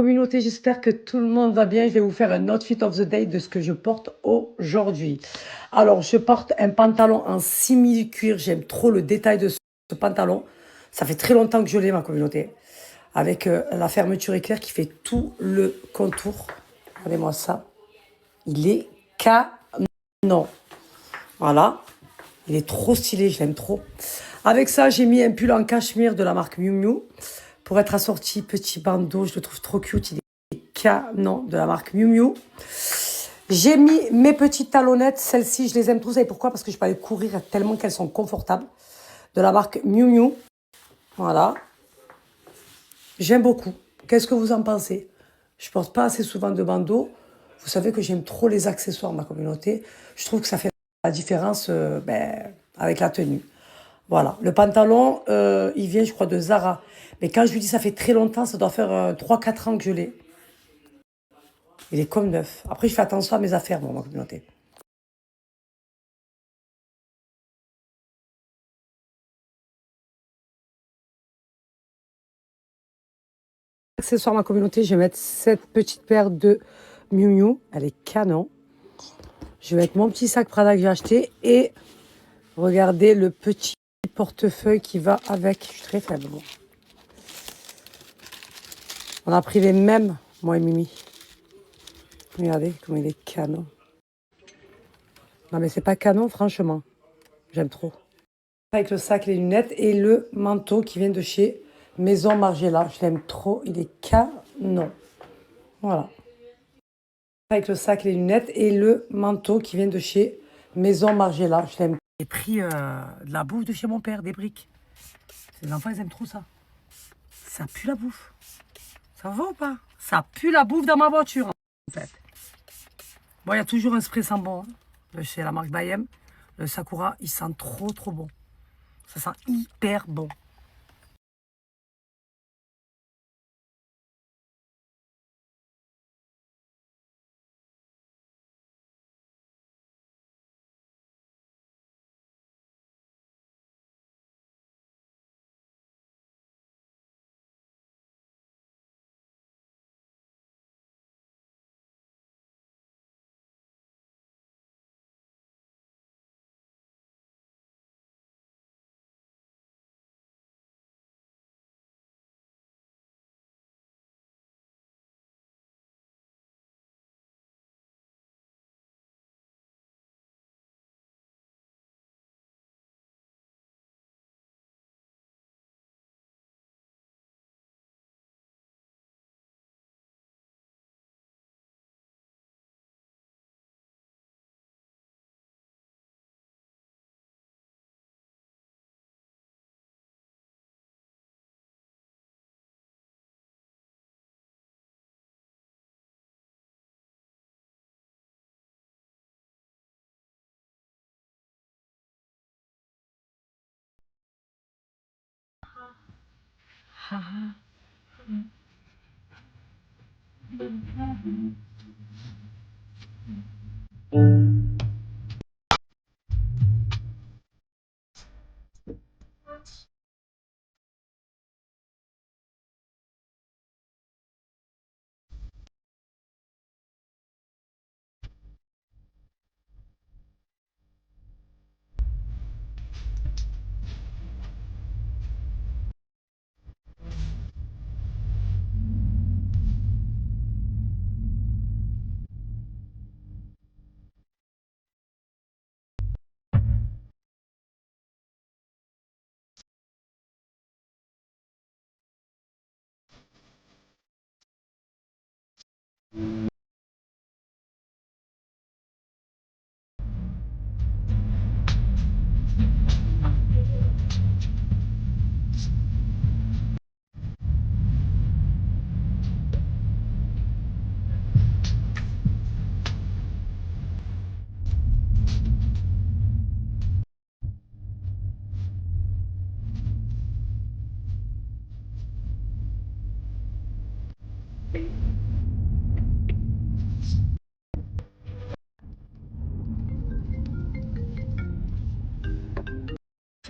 Communauté, j'espère que tout le monde va bien. Je vais vous faire un outfit of the day de ce que je porte aujourd'hui. Alors, je porte un pantalon en simili-cuir. J'aime trop le détail de ce pantalon. Ça fait très longtemps que je l'ai, ma communauté. avec la fermeture éclair qui fait tout le contour. Regardez-moi ça. Il est canon. Voilà. Il est trop stylé, je l'aime trop. Avec ça, j'ai mis un pull en cachemire de la marque Miu Miu. Pour être assorti, petit bandeau, je le trouve trop cute. Il est canon de la marque Miu Miu. J'ai mis mes petites talonnettes. Celles-ci, je les aime trop. Vous savez pourquoi? Parce que je peux aller courir tellement qu'elles sont confortables. De la marque Miu Miu. Voilà. J'aime beaucoup. Qu'est-ce que vous en pensez? Je porte pas assez souvent de bandeaux. Vous savez que j'aime trop les accessoires, ma communauté. Je trouve que ça fait la différence avec la tenue. Voilà. Le pantalon, il vient, je crois, de Zara. Mais quand je lui dis ça fait très longtemps, ça doit faire 3-4 ans que je l'ai. Il est comme neuf. Après, je fais attention à mes affaires, moi, ma communauté. Accessoire, ma communauté, je vais mettre cette petite paire de Miu Miu. Elle est canon. Je vais mettre mon petit sac Prada que j'ai acheté et regardez le petit portefeuille qui va avec. Je suis très faible. Bon. On a pris les mêmes, moi et Mimi. Regardez comme il est canon. Non mais c'est pas canon, franchement. J'aime trop. Avec le sac, les lunettes et le manteau qui vient de chez Maison Margiela. Je l'aime trop, il est canon. Voilà. Avec le sac, les lunettes et le manteau qui vient de chez Maison Margiela. Je l'aime. J'ai pris de la bouffe de chez mon père, des briques. Les enfants, ils aiment trop ça. Ça pue la bouffe. Ça va ou pas? Ça pue la bouffe dans ma voiture, en fait. Bon, il y a toujours un spray sans bon de chez la marque Bayem. Le Sakura, il sent trop, trop bon. Ça sent hyper bon.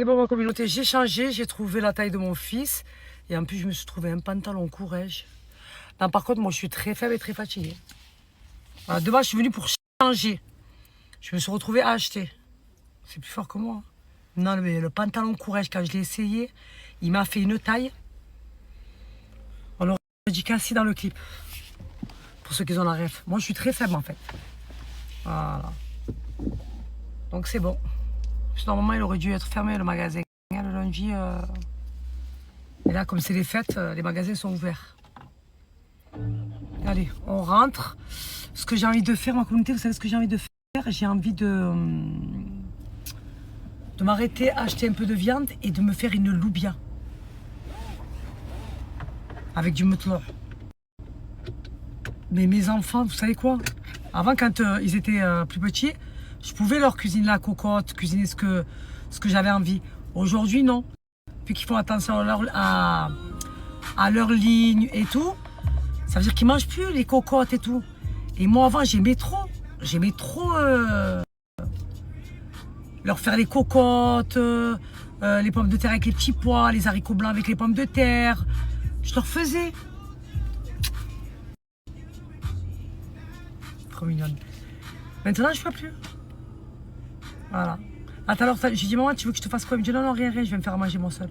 C'est bon, ma communauté, j'ai changé, j'ai trouvé la taille de mon fils. Et en plus, je me suis trouvé un pantalon courage. Non, par contre, moi, je suis très faible et très fatiguée. Voilà, de base, je suis venue pour changer. Je me suis retrouvée à acheter. C'est plus fort que moi. Non, mais le pantalon courage, quand je l'ai essayé, il m'a fait une taille. dit Cassie dans le clip. Pour ceux qui ont la ref. Moi, je suis très faible en fait. Voilà. Donc c'est bon. Parce que normalement, il aurait dû être fermé le magasin. Le lundi. Et là, comme c'est les fêtes, les magasins sont ouverts. Allez, on rentre. Ce que j'ai envie de faire, ma communauté, vous savez ce que j'ai envie de faire? J'ai envie de m'arrêter, acheter un peu de viande et de me faire une loubia. Avec du mouton. Mais mes enfants, vous savez quoi? Avant, quand ils étaient plus petits, je pouvais leur cuisiner la cocotte, cuisiner ce que j'avais envie. Aujourd'hui, non. Vu qu'ils font attention à leur ligne et tout, ça veut dire qu'ils mangent plus les cocottes et tout. Et moi, avant, j'aimais trop. J'aimais trop leur faire les cocottes, les pommes de terre avec les petits pois, les haricots blancs avec les pommes de terre. Je leur faisais. Trop mignonne. Maintenant, je ne peux plus. Voilà. Ah, tout à l'heure, j'ai dit, maman, tu veux que je te fasse quoi? Il me dit, non, non, rien, rien, je vais me faire manger mon seul.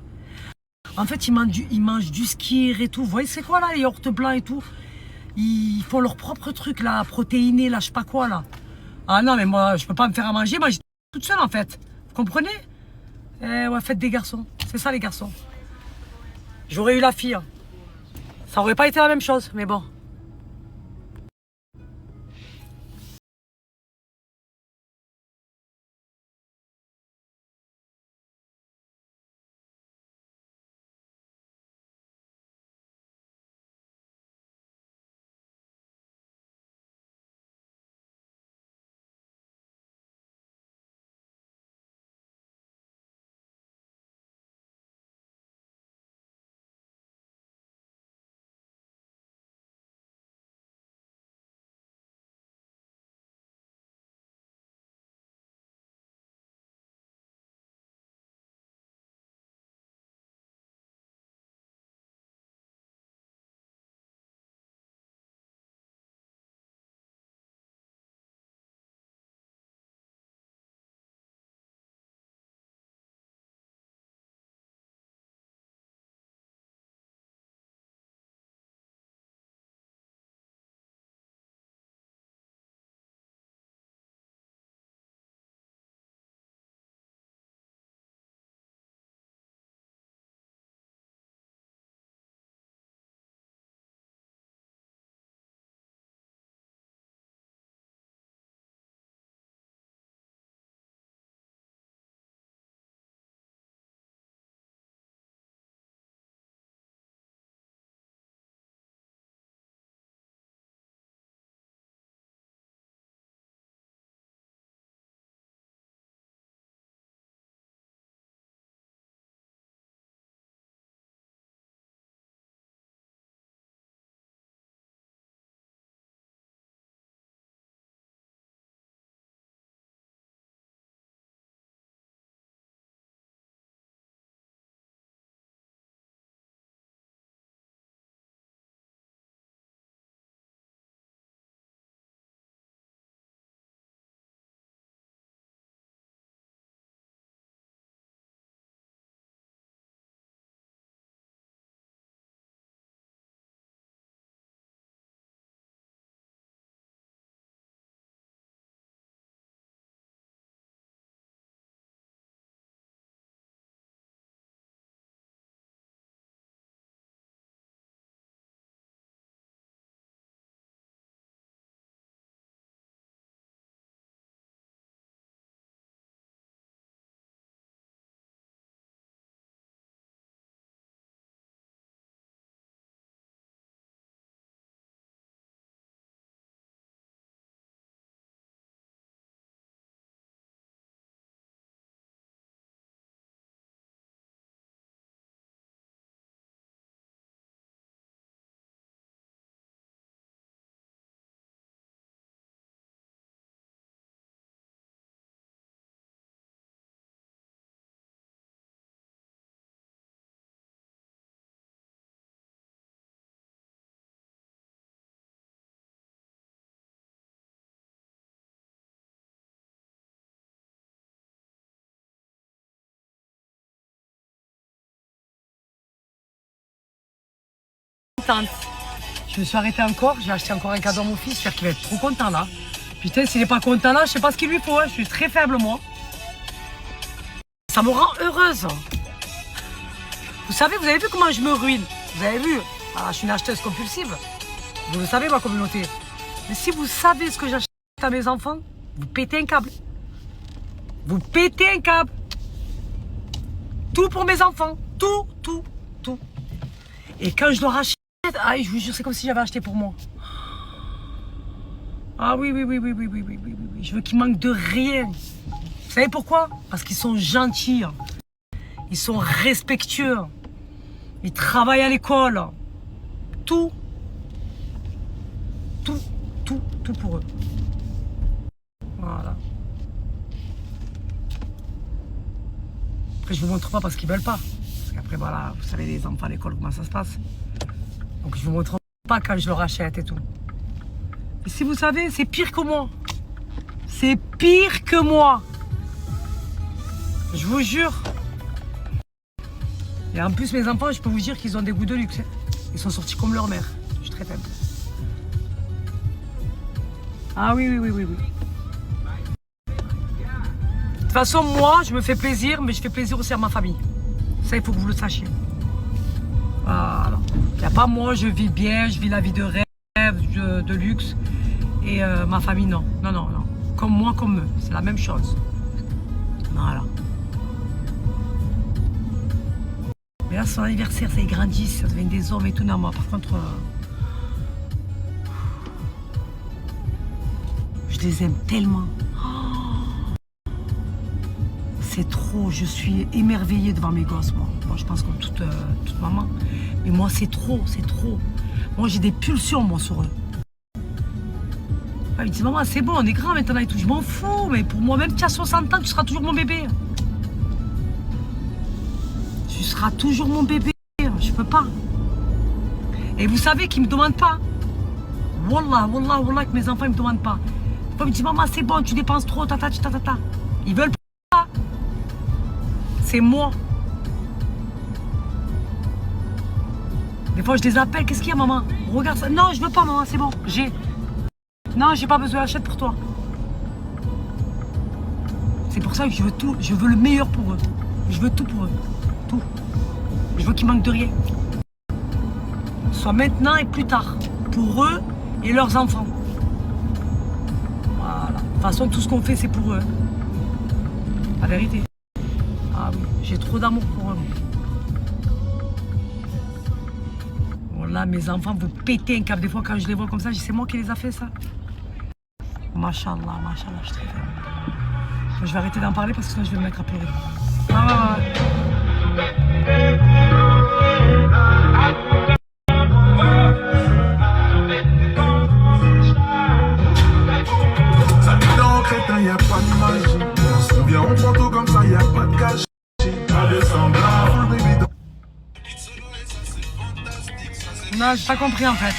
En fait, ils mangent du skir et tout. Vous voyez, c'est quoi là, les yaourts blancs et tout? Ils font leur propre truc là, protéiné, là, je sais pas quoi là. Ah non, mais moi, je peux pas me faire à manger. Moi, j'ai toute seule en fait. Vous comprenez? Ouais, faites des garçons. C'est ça, les garçons. J'aurais eu la fille. Ça aurait pas été la même chose, mais bon. Tante. Je me suis arrêtée encore. J'ai acheté encore un cadeau à mon fils. J'espère qu'il va être trop content là. Putain, s'il n'est pas content là, je sais pas ce qu'il lui faut. Hein. Je suis très faible moi. Ça me rend heureuse. Vous avez vu comment je me ruine? Vous avez vu? Ah, je suis une acheteuse compulsive. Vous le savez, ma communauté. Mais si vous savez ce que j'achète à mes enfants, vous pétez un câble. Vous pétez un câble. Tout pour mes enfants. Tout, tout, tout. Et quand je leur achète, ah, je vous jure, c'est comme si j'avais acheté pour moi. Ah oui, oui, oui, oui, oui, oui, oui, oui, oui. Je veux qu'ils manquent de rien. Vous savez pourquoi? Parce qu'ils sont gentils. Ils sont respectueux. Ils travaillent à l'école. Tout. Tout, tout, tout pour eux. Voilà. Après, je vous montre pas parce qu'ils veulent pas. Parce qu'après, voilà, vous savez, les enfants à l'école, comment ça se passe. Donc, je vous montre pas quand je leur achète et tout. Et si vous savez, c'est pire que moi. C'est pire que moi. Je vous jure. Et en plus, mes enfants, je peux vous dire qu'ils ont des goûts de luxe. Ils sont sortis comme leur mère. Je suis très faible. Ah oui, oui, oui, oui, oui. De toute façon, moi, je me fais plaisir, mais je fais plaisir aussi à ma famille. Ça, il faut que vous le sachiez. Voilà. Il n'y a pas moi, je vis bien, je vis la vie de rêve, de luxe. Et ma famille, non. Non, non, non. Comme moi, comme eux. C'est la même chose. Voilà. Mais là, son anniversaire, ça y grandit, ça devient des hommes et tout. Non, moi, par contre, je les aime tellement. C'est trop, je suis émerveillée devant mes gosses, moi. Moi, je pense comme toute maman. Mais moi, c'est trop, c'est trop. Moi, j'ai des pulsions, moi, sur eux. Ah, ils disent, maman, c'est bon, on est grand maintenant et tout. Je m'en fous, mais pour moi, même tu as 60 ans, tu seras toujours mon bébé. Tu seras toujours mon bébé. Je peux pas. Et vous savez qu'ils me demandent pas. Wallah, wallah, wallah, que mes enfants ne me demandent pas. Ils me disent, maman, c'est bon, tu dépenses trop, tata, tata. Ils veulent pas. C'est moi. Des fois, je les appelle. Qu'est-ce qu'il y a, maman? Regarde ça. Non, je veux pas, maman, c'est bon. J'ai. Non, j'ai pas besoin. Achète pour toi. C'est pour ça que je veux tout. Je veux le meilleur pour eux. Je veux tout pour eux. Tout. Je veux qu'ils manquent de rien. Soit maintenant et plus tard. Pour eux et leurs enfants. Voilà. De toute façon, tout ce qu'on fait, c'est pour eux. La vérité. Ah oui, j'ai trop d'amour pour eux. Voilà, mes enfants, vous pétez un câble. Des fois, quand je les vois comme ça, c'est moi qui les a fait ça. Machallah, machallah, je suis très faible. Je vais arrêter d'en parler parce que sinon je vais me mettre à pleurer. Ah, Ça dit dans crétin, y a pas de magie. On se vient, on prend tout comme ça, y a pas de gâchis. Pas de semblant, baby. non, j'ai pas compris en fait.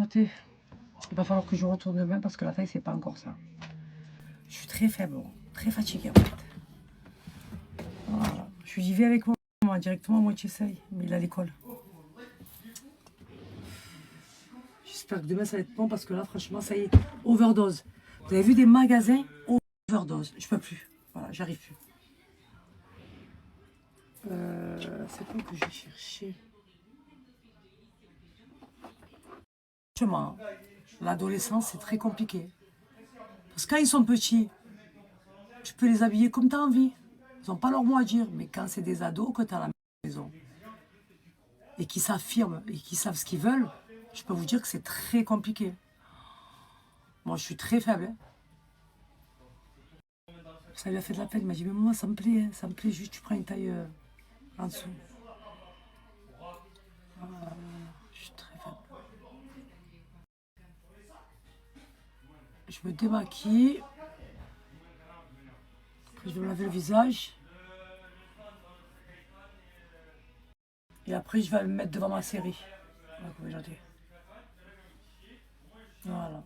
communauté. Il va falloir que je retourne demain parce que la taille, c'est pas encore ça. Je suis très faible, très fatiguée en fait. Voilà. Je lui vais avec moi directement, moi tu essayes, mais il est à l'école. J'espère que demain ça va être bon parce que là, franchement, ça y est, overdose. Vous avez vu des magasins overdose. Je peux plus. Voilà, j'arrive plus. C'est quoi que j'ai cherché? Franchement, l'adolescence, c'est très compliqué. Parce que quand ils sont petits, tu peux les habiller comme tu as envie. Ils n'ont pas leur mot à dire. Mais quand c'est des ados que tu as à la maison et qui s'affirment et qui savent ce qu'ils veulent, je peux vous dire que c'est très compliqué. Moi, je suis très faible. Hein. Ça lui a fait de la peine. Il m'a dit, mais moi, ça me plaît. Hein. Ça me plaît juste, tu prends une taille en dessous. Je suis très faible. Je me démaquille. Après, je vais me laver le visage. Et après, je vais me mettre devant ma série. Voilà.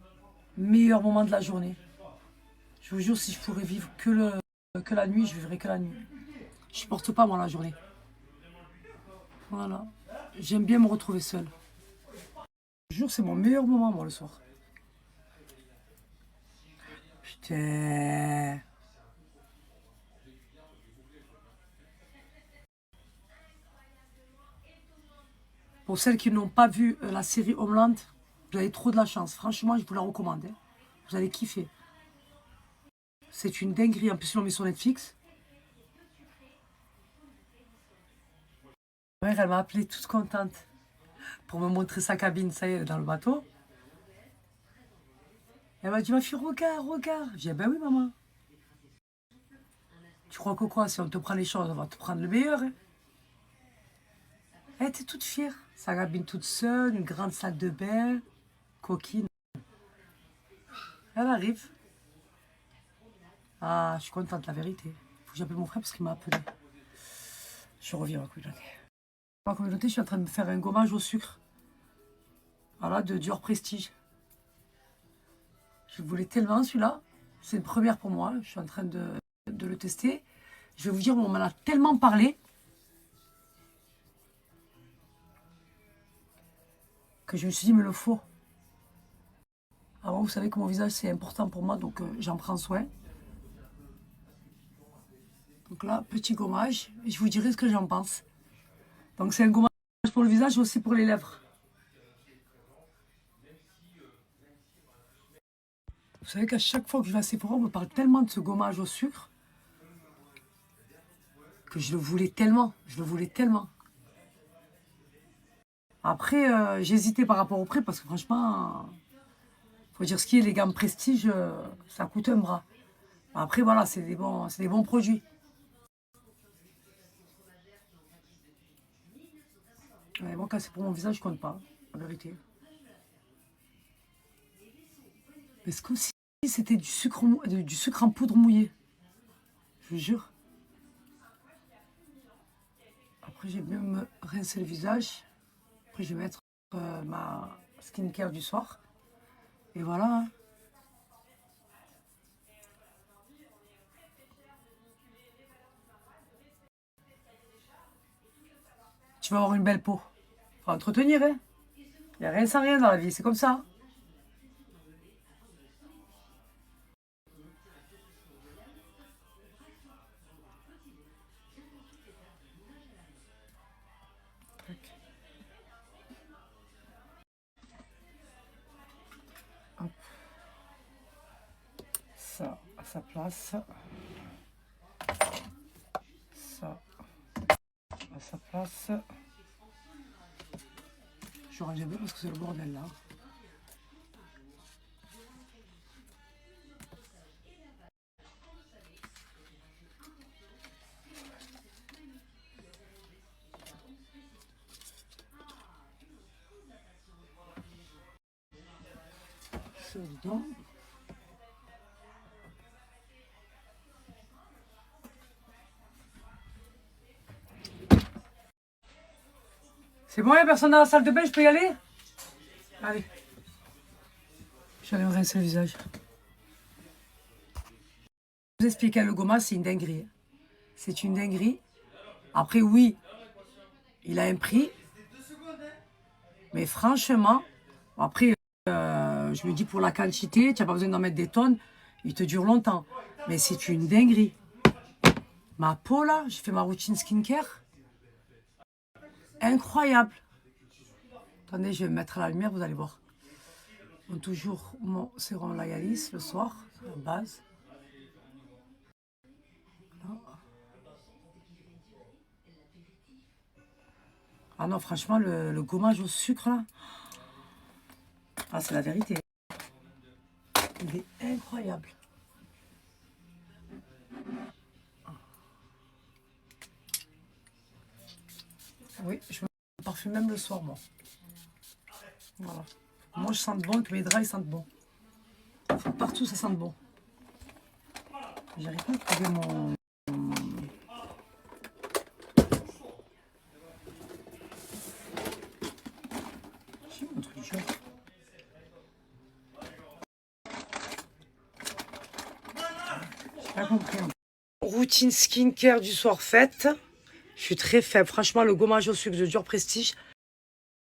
Meilleur moment de la journée. Je vous jure, si je pourrais vivre que la nuit, je vivrais que la nuit. Je supporte pas, moi, la journée. Voilà. J'aime bien me retrouver seule. Je vous jure, c'est mon meilleur moment, moi, le soir. Putain. Pour celles qui n'ont pas vu la série Homeland, vous avez trop de la chance. Franchement, je vous la recommande. Hein. Vous allez kiffer. C'est une dinguerie. En plus, ils l'ont mis sur Netflix. Ma mère, elle m'a appelée toute contente pour me montrer sa cabine. Ça y est, elle est dans le bateau. Elle m'a dit, ma fille, regarde, regarde. J'ai dit, ben oui, maman. Tu crois que quoi? Si on te prend les choses, on va te prendre le meilleur. Hein. Elle était toute fière. Sa cabine toute seule, une grande salle de bain, coquine. Elle arrive. Ah, je suis contente, la vérité. Il faut que j'appelle mon frère parce qu'il m'a appelé. Je reviens à ma communauté. Ma communauté, je suis en train de me faire un gommage au sucre. Voilà, de Dior Prestige. Je voulais tellement celui-là. C'est une première pour moi. Je suis en train de le tester. Je vais vous dire, on m'en a tellement parlé que je me suis dit, mais le faut. Alors, vous savez que mon visage, c'est important pour moi, donc j'en prends soin. Donc là, petit gommage. Et je vous dirai ce que j'en pense. Donc c'est un gommage pour le visage et aussi pour les lèvres. Vous savez qu'à chaque fois que je vais à Sephora, on me parle tellement de ce gommage au sucre que je le voulais tellement. Je le voulais tellement. Après, j'ai hésité par rapport au prix parce que franchement, faut dire ce qui est, les gammes Prestige, ça coûte un bras. Après, voilà, c'est des bons produits. Mais bon, quand c'est pour mon visage, je compte pas, en vérité. Est-ce que si c'était du sucre en poudre mouillé? Je vous jure. Après, je vais bien me rincer le visage. Après, je vais mettre ma skincare du soir. Et voilà. Hein. Tu vas avoir une belle peau. Faut entretenir, hein. Il n'y a rien sans rien dans la vie, c'est comme ça. Hop. Ça à sa place. Ça à sa place. Je range bien parce que c'est le bordel là. Ça dedans. C'est bon, il n'y a personne dans la salle de bain, je peux y aller? Allez. Je vais aller me rincer le visage. Je vous explique, le gommage, c'est une dinguerie. C'est une dinguerie. Après, oui, il a un prix. Mais franchement, après, je me dis pour la quantité, tu n'as pas besoin d'en mettre des tonnes. Il te dure longtemps. Mais c'est une dinguerie. Ma peau, là, j'ai fait ma routine skincare. Incroyable. Attendez, je vais me mettre à la lumière, vous allez voir. Donc, toujours mon sérum Lagalis le soir, c'est la base. Ah non, franchement, le gommage au sucre, là, ah, c'est la vérité. Il est incroyable. Oui, je me parfume même le soir, moi. Voilà. Moi, je sens bon, que mes draps, ils sentent bon. Partout, ça sent bon. J'arrive pas à trouver mon... J'ai mon truc jaune. J'ai pas compris. Routine skincare du soir faite. Je suis très faible. Franchement, le gommage au sucre de Dior Prestige,